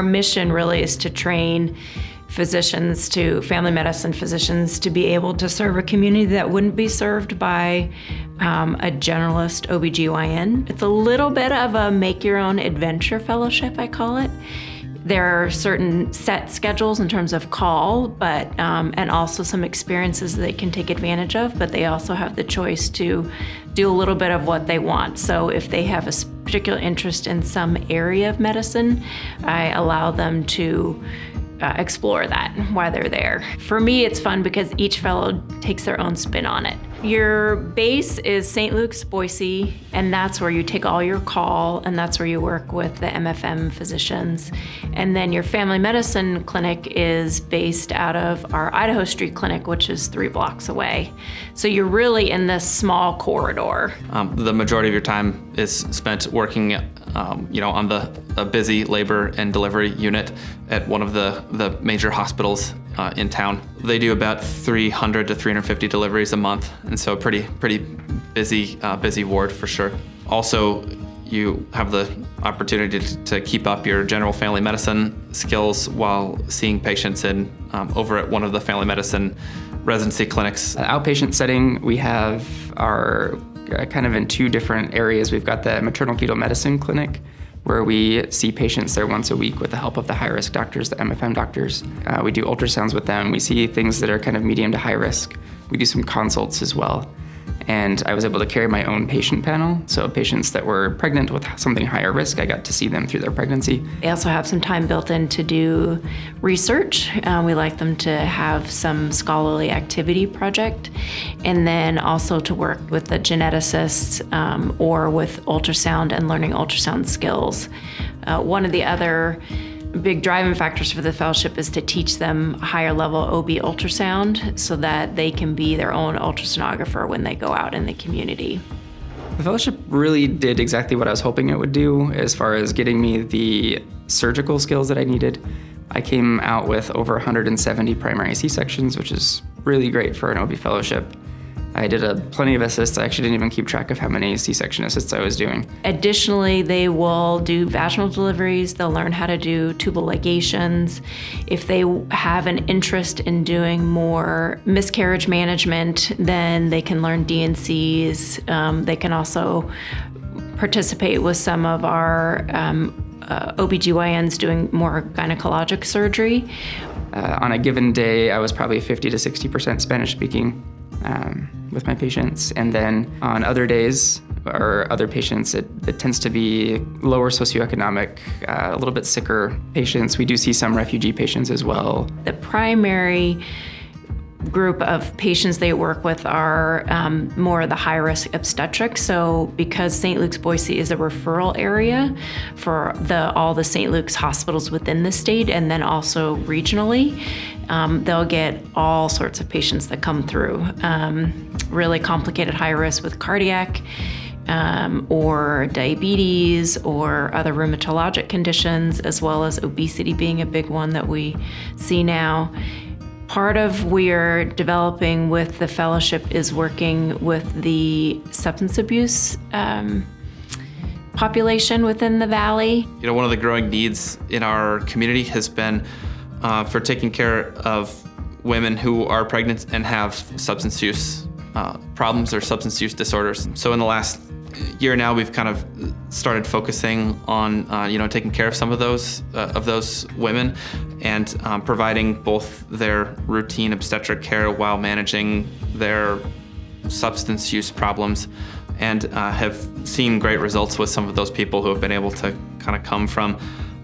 our mission really is to train family medicine physicians to be able to serve a community that wouldn't be served by a generalist OBGYN. It's a little bit of a make your own adventure fellowship, I call it. There are certain set schedules in terms of call, but and also some experiences they can take advantage of, but they also have the choice to do a little bit of what they want. So if they have a particular interest in some area of medicine, I allow them to explore that while they're there. For me, it's fun because each fellow takes their own spin on it. Your base is St. Luke's, Boise, and that's where you take all your call, and that's where you work with the MFM physicians. And then your family medicine clinic is based out of our Idaho Street clinic, which is 3 blocks away. So you're really in this small corridor. The majority of your time is spent working on a busy labor and delivery unit at one of the major hospitals in town. They do about 300 to 350 deliveries a month, and so a pretty busy ward for sure. Also, you have the opportunity to keep up your general family medicine skills while seeing patients over at one of the family medicine residency clinics. Outpatient setting, we have our kind of in 2 different areas. We've got the maternal fetal medicine clinic, where we see patients there once a week with the help of the high-risk doctors, the MFM doctors. We do ultrasounds with them. We see things that are kind of medium to high risk. We do some consults as well. And I was able to carry my own patient panel. So patients that were pregnant with something higher risk, I got to see them through their pregnancy. They also have some time built in to do research. We like them to have some scholarly activity project, and then also to work with the geneticists or with ultrasound and learning ultrasound skills. One of the other big driving factors for the fellowship is to teach them higher level OB ultrasound so that they can be their own ultrasonographer when they go out in the community. The fellowship really did exactly what I was hoping it would do as far as getting me the surgical skills that I needed. I came out with over 170 primary C-sections, which is really great for an OB fellowship. I did plenty of assists. I actually didn't even keep track of how many C-section assists I was doing. Additionally, they will do vaginal deliveries. They'll learn how to do tubal ligations. If they have an interest in doing more miscarriage management, then they can learn DNCs. They can also participate with some of our OBGYNs doing more gynecologic surgery. On a given day, I was probably 50 to 60% Spanish speaking. With my patients. And then on other days or other patients, it tends to be lower socioeconomic, a little bit sicker patients. We do see some refugee patients as well. The primary group of patients they work with are more of the high-risk obstetrics. So because St. Luke's Boise is a referral area for all the St. Luke's hospitals within the state and then also regionally, they'll get all sorts of patients that come through. Really complicated high risk with cardiac or diabetes or other rheumatologic conditions, as well as obesity being a big one that we see now. Part of we're developing with the fellowship is working with the substance abuse population within the valley. One of the growing needs in our community has been for taking care of women who are pregnant and have substance use problems or substance use disorders. So in the last year now, we've kind of started focusing on taking care of some of those women and providing both their routine obstetric care while managing their substance use problems, and have seen great results with some of those people who have been able to kind of come from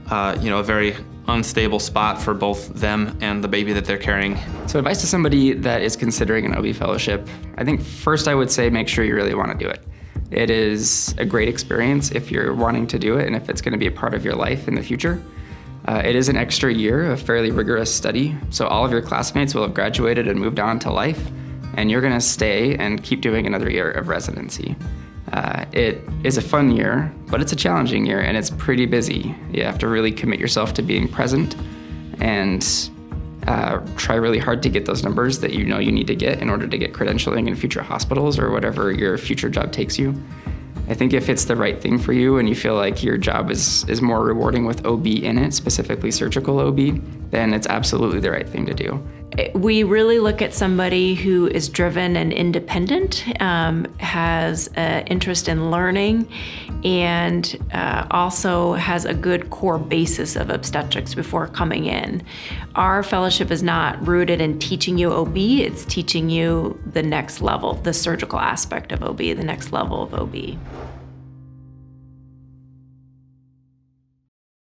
a very unstable spot for both them and the baby that they're carrying. So advice to somebody that is considering an OB fellowship, I think first I would say make sure you really want to do it. It is a great experience if you're wanting to do it and if it's going to be a part of your life in the future. It is an extra year of fairly rigorous study, so all of your classmates will have graduated and moved on to life, and you're going to stay and keep doing another year of residency. It is a fun year, but it's a challenging year, and it's pretty busy. You have to really commit yourself to being present and try really hard to get those numbers that you know you need to get in order to get credentialing in future hospitals or whatever your future job takes you. I think if it's the right thing for you and you feel like your job is more rewarding with OB in it, specifically surgical OB, then it's absolutely the right thing to do. We really look at somebody who is driven and independent, has an interest in learning, and also has a good core basis of obstetrics before coming in. Our fellowship is not rooted in teaching you OB, it's teaching you the next level, the surgical aspect of OB, the next level of OB.